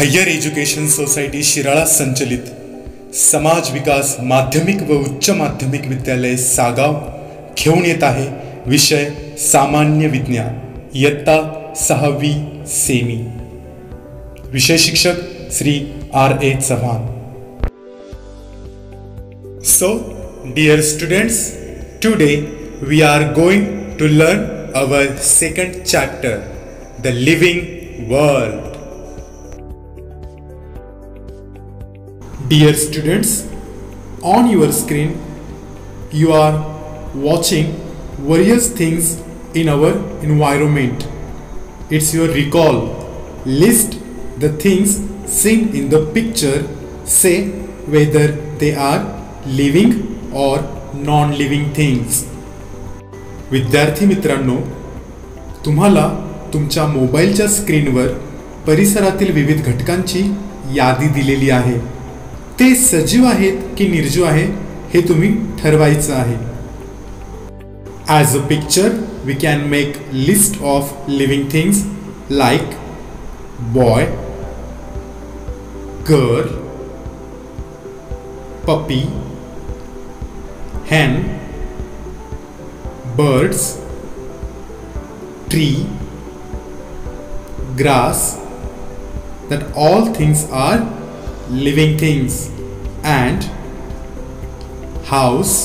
Higher education society Shirala संचलित समाज विकास माध्यमिक व उच्च माध्यमिक विद्यालय सागाव घेऊन येत आहे विषय सामान्य विज्ञान इयत्ता 6वी सेमी। विषय शिक्षक Shri R.A. Chavan. So, dear students, today we are going to learn our second chapter, the living world. Dear students, on your screen you are watching various things in our environment. It's your recall. List the things seen in the picture. Say whether they are living or non-living things. विद्यार्थी मित्रांनो, तुम्हाला तुमच्या मोबाईलच्या स्क्रीनवर परिसरातील विविध घटकांची यादी दिलेली आहे। ते सजीव आहेत की निर्जीव आहे हे तुम्ही ठरवायचं आहे। As a picture, we can make list of living things like boy, girl, puppy, hen, birds, tree, grass, that all things are living things, and house,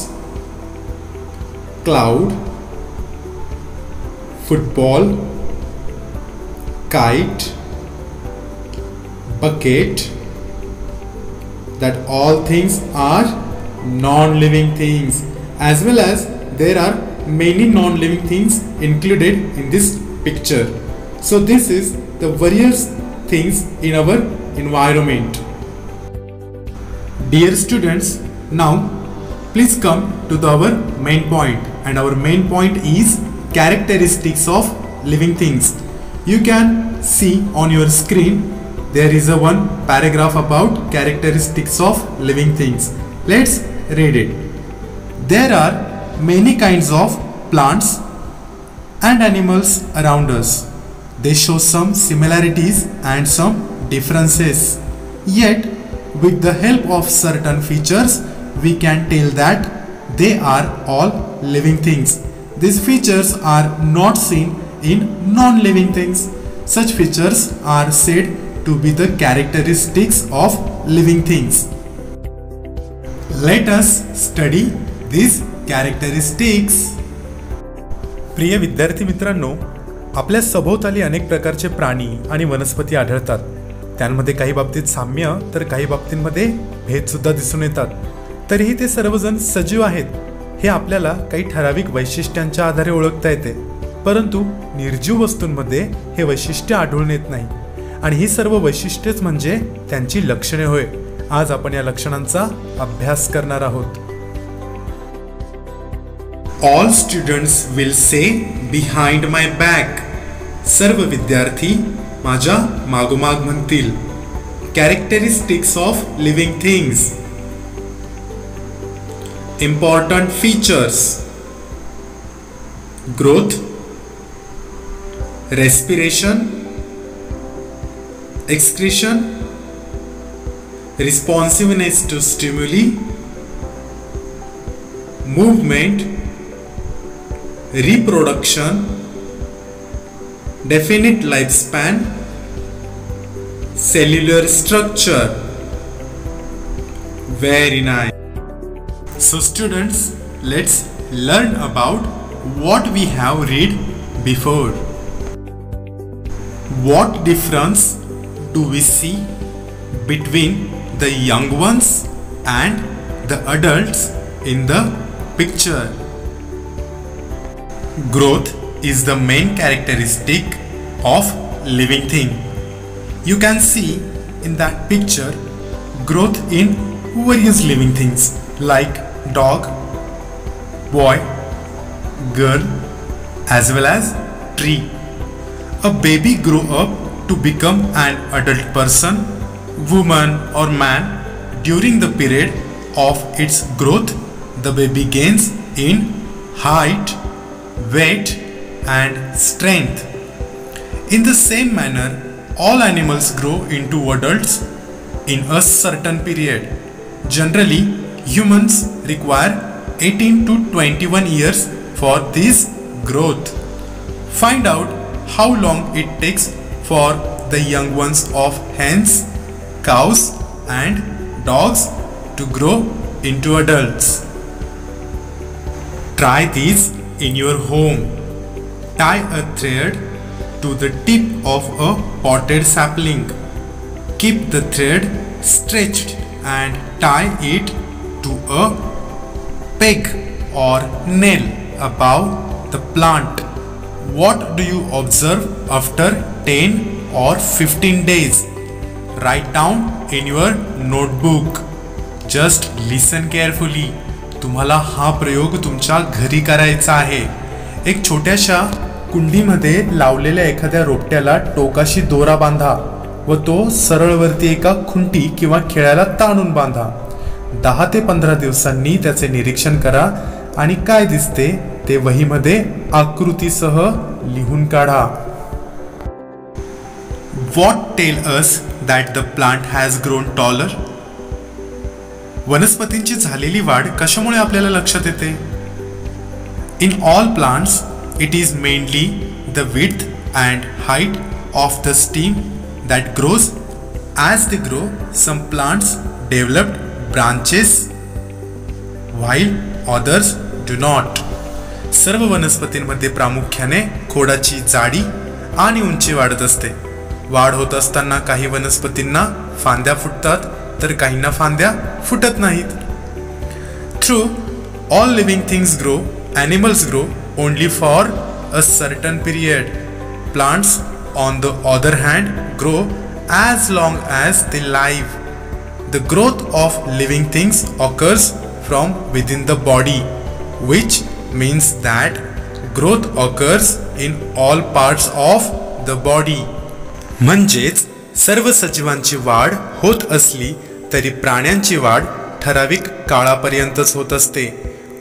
cloud, football, kite, bucket, that all things are non-living things, as well as there are many non-living things included in this picture. So this is the various things in our environment. Dear students, now please come to our main point, and our main point is characteristics of living things. You can see on your screen there is a one paragraph about characteristics of living things. Let's read it. There are many kinds of plants and animals around us. They show some similarities and some differences. Yet with the help of certain features, we can tell that they are all living things. These features are not seen in non-living things. Such features are said to be the characteristics of living things. Let us study these characteristics. प्रिय विद्यार्थी मित्रांनो, आपल्या सभोवताली अनेक प्रकारचे प्राणी आणि वनस्पती आढळतात। त्यांमध्ये काही बाबतीत साम्य तर काही बाबतींमध्ये भेद सुद्धा दिसून येतात। तरीही ते सर्वजण सजीव आहेत हे आपल्याला काही ठराविक वैशिष्ट्यांच्या आधारे ओळखता येते, परंतु निर्जीव वस्तूंमध्ये हे वैशिष्ट्य आढळून येत नाही, आणि ही सर्व वैशिष्ट्येच म्हणजे त्यांची लक्षणे होय। आज आपण या लक्षणांचा अभ्यास करणार आहोत। All students will say behind my back. सर्व विद्यार्थी माझ्या मागोमाग म्हणतील। Characteristics of living things. Important features: growth, respiration, excretion, responsiveness to stimuli, movement, reproduction, definite lifespan, cellular structure. Very nice. So students, let's learn about what we have read before. What difference do we see between the young ones and the adults in the picture? Growth is the main characteristic of living thing. You can see in that picture growth in various living things like dog, boy, girl, as well as tree. A baby grow up to become an adult person, woman or man. During the period of its growth, the baby gains in height, weight and strength. In the same manner, All animals grow into adults in a certain period. Generally, humans require 18 to 21 years for this growth. Find out how long it takes for the young ones of hens, cows, and dogs to grow into adults. Try this in your home. Tie a thread to the tip of a potted sapling. Keep the thread stretched and tie it to a peg or nail above the plant. What do you observe after 10 or 15 days? Write down in your notebook. Just listen carefully. तुम्हाला हा प्रयोग तुमच्या घरी करायचा आहे. एक छोट्याशा कुंडीमध्ये लावलेल्या एखाद्या रोपट्याला टोकाशी दोरा बांधा व तो सरळवरती एका खुंटी किंवा खिळ्याला ताणून बांधा. 10 ते 15 दिवसांनी त्याचे निरीक्षण करा आणि काय दिसते ते वहीमध्ये आकृतीसह लिहून काढा. What tell us that the plant has grown taller? वनस्पतींची झालेली वाढ कशामुळे आपल्याला लक्षात येते? In all plants, it is mainly the width and height of the stem that grows. As they grow, some plants develop branches while others do not. सर्व वनस्पतींमध्ये प्रामुख्याने खोडाची जाडी आणि उंची वाढत असते. वाढ होत असताना काही वनस्पतींना फांद्या फुटतात तर काहींना फांद्या फुटत नाहीत. True, all living things grow. Animals grow only for a certain period. Plants, on the other hand, grow as long as they live. The growth of living things occurs from within the body, which means that growth occurs in all parts of the body. म्हणजेच सर्व सजीवांची वाढ होत असली तरी प्राण्यांची वाढ ठराविक काळापर्यंतच होत असते.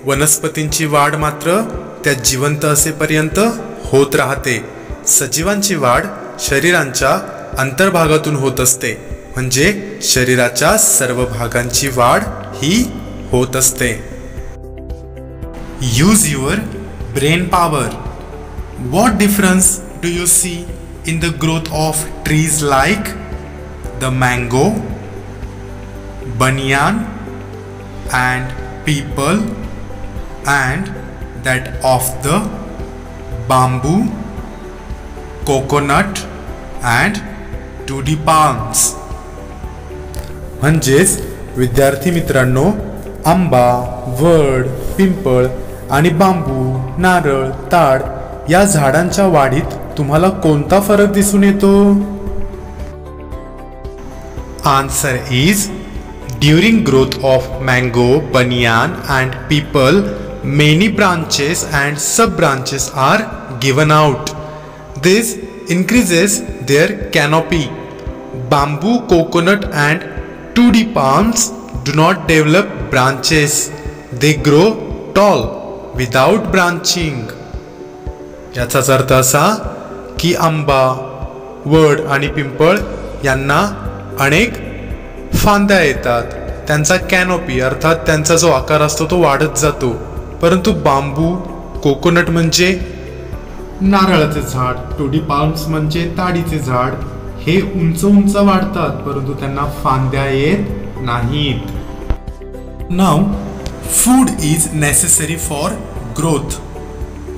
वनस्पतींची वाढ मात्र त्या जिवंत असेपर्यंत होत राहते. सजीवांची वाढ शरीरांच्या अंतर्भागातून होत असते, म्हणजे शरीराच्या सर्व भागांची वाढ ही होत असते. Use your brain power. What difference do you see in the growth of trees like the mango, banyan and peepal, and that of the bamboo, coconut and tutti palms? म्हणजेच विद्यार्थी मित्रांनो, आंबा, वड, पिंपळ आणि बांबू, नारळ, ताड या झाडांच्या वाढीत तुम्हाला कोणता फरक दिसून येतो? Answer is during growth of mango, banyan and peepal many branches and sub branches are given out. This increases their canopy. Bamboo, coconut and tutti palms do not develop branches. They grow tall without branching. याचाच अर्थ असा की आंबा, वड आणि पिंपळ यांना अनेक फांद्या येतात. त्यांचा कॅनोपी अर्थात त्यांचा जो आकार असतो तो वाढत जातो. परंतु बांबू, कोकोनट म्हणजे नारळाचे झाड, टुडी पाल्म्स म्हणजे ताडीचे झाड, हे उंच उंच वाढतात परंतु त्यांना फांद्या येत नाहीत. Now food is necessary for growth.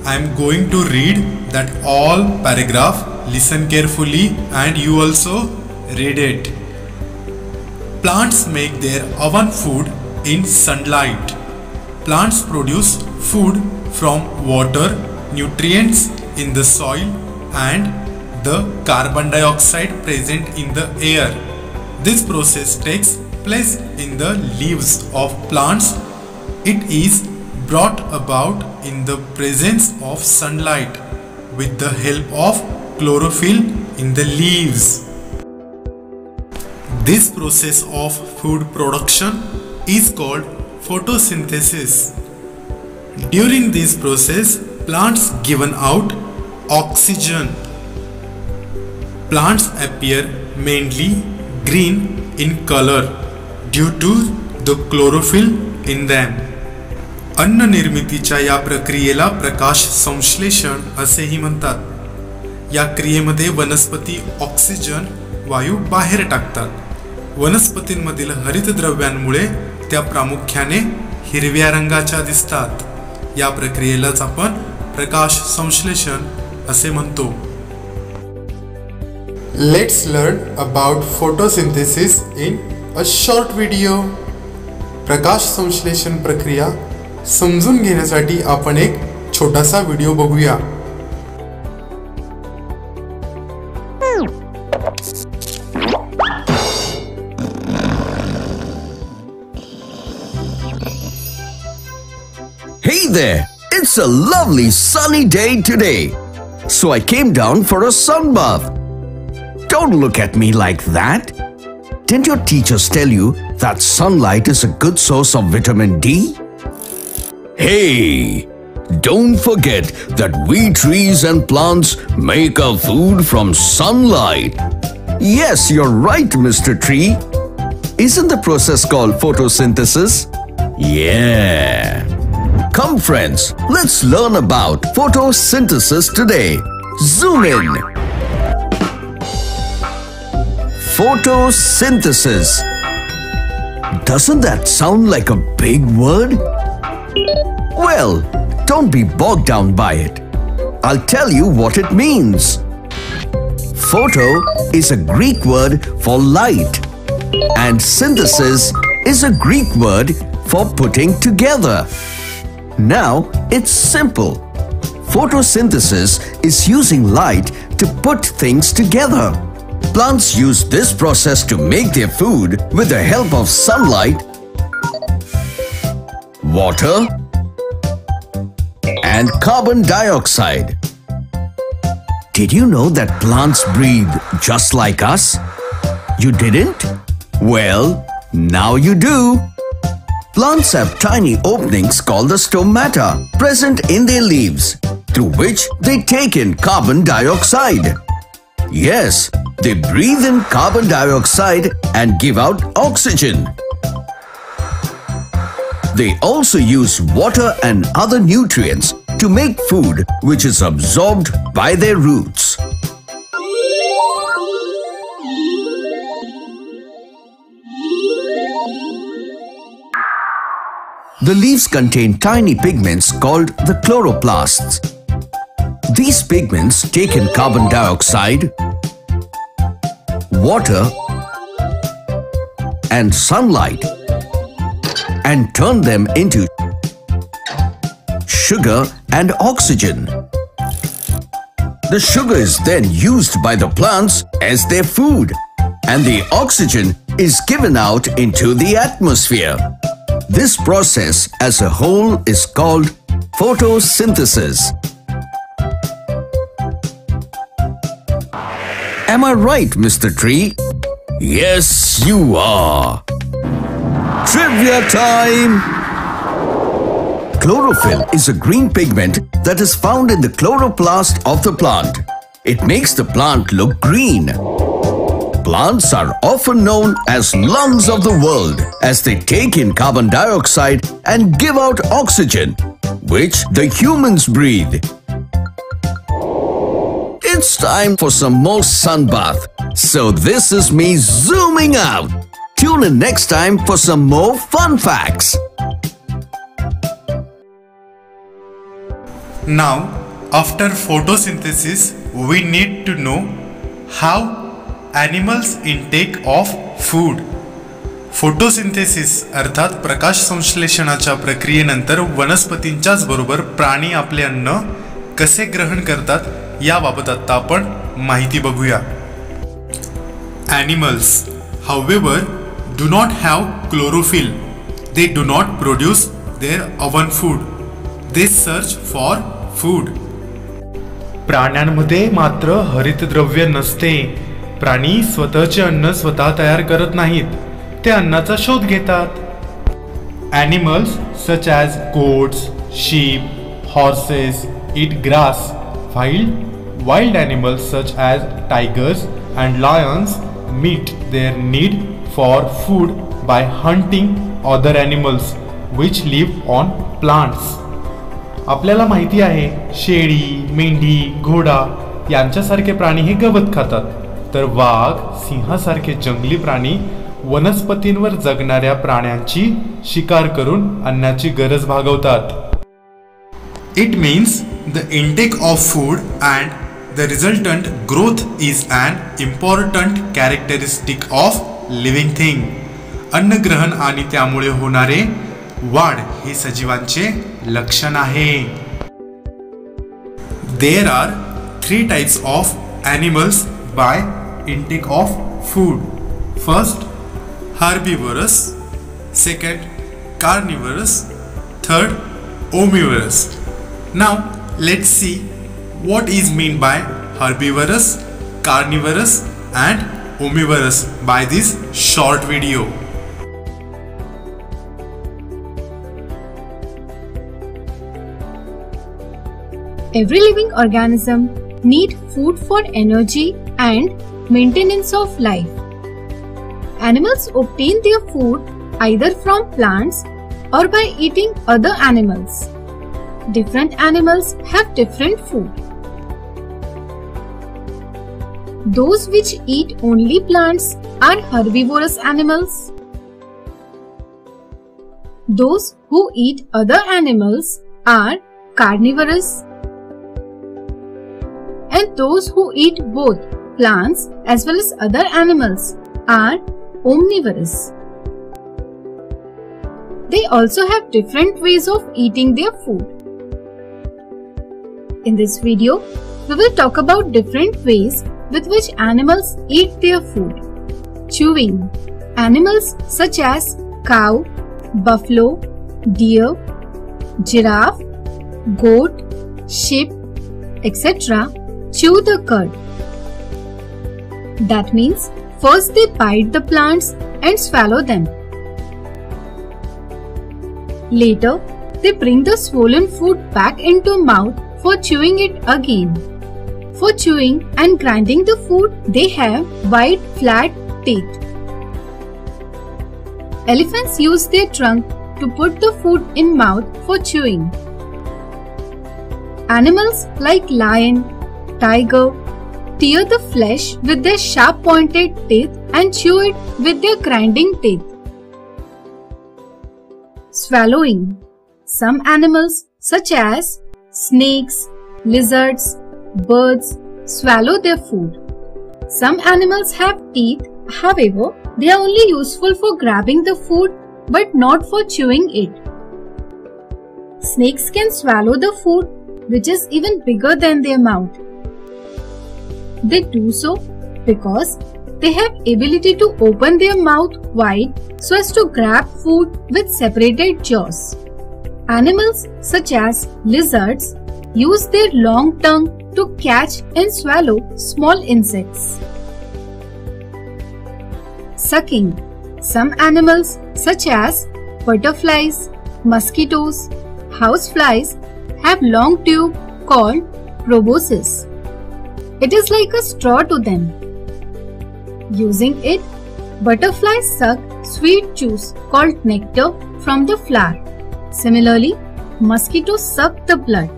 I am going to read that all paragraph. Listen carefully and you also read it. Plants make their own food in sunlight. Plants produce food from water, nutrients in the soil and the carbon dioxide present in the air. This process takes place in the leaves of plants. It is brought about in the presence of sunlight with the help of chlorophyll in the leaves. This process of food production is called photosynthesis. During this process, plants given out oxygen. Plants appear mainly green in color due to the chlorophyll in them. अन्न निर्मितीच्या या प्रक्रियेला प्रकाश संश्लेषण असेही म्हणतात. या क्रियेमध्ये वनस्पती oxygen वायू बाहेर टाकतात. वनस्पतींमधील हरितद्रव्यांमुळे त्या प्रामुख्याने हिरव्या रंगाच्या दिसतात. या प्रक्रियेलाच आपण प्रकाश संश्लेषण असे म्हणतो. Let's learn about photosynthesis in a short video. प्रकाश संश्लेषण प्रक्रिया समजून घेण्यासाठी आपण एक छोटासा व्हिडिओ बघूया. Hey there! It's a lovely sunny day today. So I came down for a sun bath. Don't look at me like that. Didn't your teachers tell you that sunlight is a good source of vitamin D? Hey! Don't forget that we trees and plants make our food from sunlight. Yes, you're right, Mr. Tree. Isn't the process called photosynthesis? Yeah. Come friends, let's learn about photosynthesis today. Zoom in. Photosynthesis. Doesn't that sound like a big word? Well, don't be bogged down by it. I'll tell you what it means. Photo is a Greek word for light, and synthesis is a Greek word for putting together. Now, it's simple. Photosynthesis is using light to put things together. Plants use this process to make their food with the help of sunlight, water, and carbon dioxide. Did you know that plants breathe just like us? You didn't? Well, now you do. Plants have tiny openings called the stomata present in their leaves, through which they take in carbon dioxide. Yes, they breathe in carbon dioxide and give out oxygen. They also use water and other nutrients to make food which is absorbed by their roots. The leaves contain tiny pigments called the chloroplasts. These pigments take in carbon dioxide, water, and sunlight and turn them into sugar and oxygen. The sugar is then used by the plants as their food, and the oxygen is given out into the atmosphere. This process as a whole is called photosynthesis. Am I right, Mr. Tree? Yes, you are. Trivia time! Chlorophyll is a green pigment that is found in the chloroplast of the plant. It makes the plant look green. Plants are often known as lungs of the world as they take in carbon dioxide and give out oxygen, which the humans breathe. It's time for some more sun bath. So this is me zooming out. Tune in next time for some more fun facts. Now, after photosynthesis, we need to know how animals intake of food. Photosynthesis अर्थात प्रकाश संश्लेषणाच्या प्रक्रियेनंतर वनस्पतींच्याच बरोबर प्राणी आपले अन्न कसे ग्रहण करतात याबाबत आता आपण माहिती बघूया. Animals, however, do not have chlorophyll. They do not produce their own food. They search for food. प्राण्यांमध्ये मात्र हरितद्रव्य नसते. प्राणी स्वतःचे अन्न स्वतः तयार करत नाहीत, ते अन्नाचा शोध घेतात. Animals such as goats, sheep, horses eat grass, while wild animals such as tigers and lions meet their need for food by hunting other animals which live on plants. आपल्याला माहिती आहे शेळी, मेंढी, घोडा यांच्यासारखे प्राणी हे गवत खातात, तर वाघ, सिंहासारखे जंगली प्राणी वनस्पतींवर जगणाऱ्या प्राण्यांची शिकार करून अन्नाची गरज भागवतात. It means the intake of food and the resultant growth is an important characteristic of living thing. अन्न ग्रहण आणि त्यामुळे होणारे वाढ हे सजीवांचे लक्षण आहे. There are 3 types of animals by intake of food. First, herbivorous. Second, carnivorous. Third, omnivorous. Now let's see what is meant by herbivorous, carnivorous and omnivorous by this short video. Every living organism needs food for energy and maintenance of life. Animals obtain their food either from plants or by eating other animals. Different animals have different food. Those which eat only plants are herbivorous animals. Those who eat other animals are carnivorous. And those who eat both plants as well as other animals are omnivorous. They also have different ways of eating their food. In this video, we will talk about different ways with which animals eat their food. Chewing. Animals such as cow, buffalo, deer, giraffe, goat, sheep, etc. chew the cud. That means first they bite the plants and swallow them. Later, they bring the swollen food back into mouth for chewing it again. For chewing and grinding the food, they have wide, flat teeth. Elephants use their trunk to put the food in mouth for chewing. Animals like lion, tiger tear the flesh with their sharp pointed teeth and chew it with their grinding teeth. Swallowing. Some animals such as snakes, lizards, birds swallow their food. Some animals have teeth, however, they are only useful for grabbing the food but not for chewing it. Snakes can swallow the food which is even bigger than their mouth. They do so because they have ability to open their mouth wide so as to grab food with separated jaws. Animals such as lizards use their long tongue to catch and swallow small insects. Sucking. Some animals such as butterflies, mosquitoes, houseflies have long tube called proboscis. It is like a straw to them. Using it, butterflies suck sweet juice called nectar from the flower. Similarly, mosquitoes suck the blood.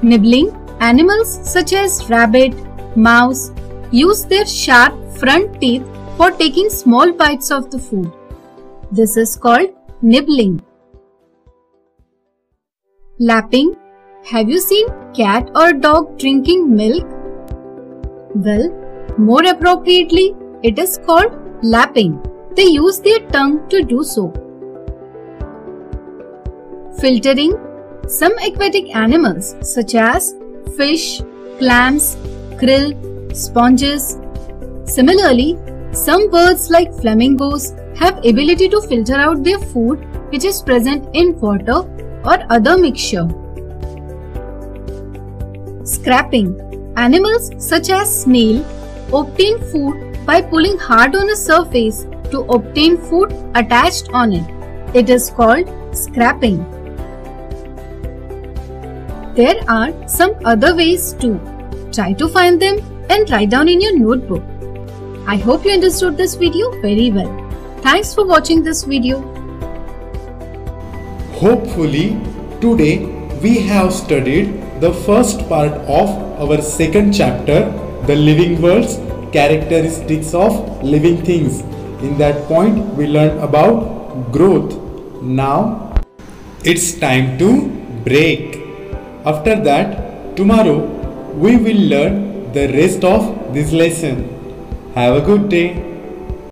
Nibbling. Animals such as rabbit, mouse use their sharp front teeth for taking small bites of the food. This is called nibbling. Lapping. Have you seen cat or dog drinking milk? Well, more appropriately, it is called lapping. They use their tongue to do so. Filtering. Some aquatic animals such as fish, clams, krill, sponges. Similarly, some birds like flamingos have ability to filter out their food which is present in water or other mixture. Scraping. Animals such as snail obtain food by pulling hard on a surface to obtain food attached on it. It is called scraping. There are some other ways too. Try to find them and write down in your notebook. I hope you understood this video very well. Thanks for watching this video. Hopefully, today we have studied the first part of our second chapter, the living worlds, characteristics of living things. In that point, we learned about growth. Now, it's time to break. After that, tomorrow we will learn the rest of this lesson. Have a good day.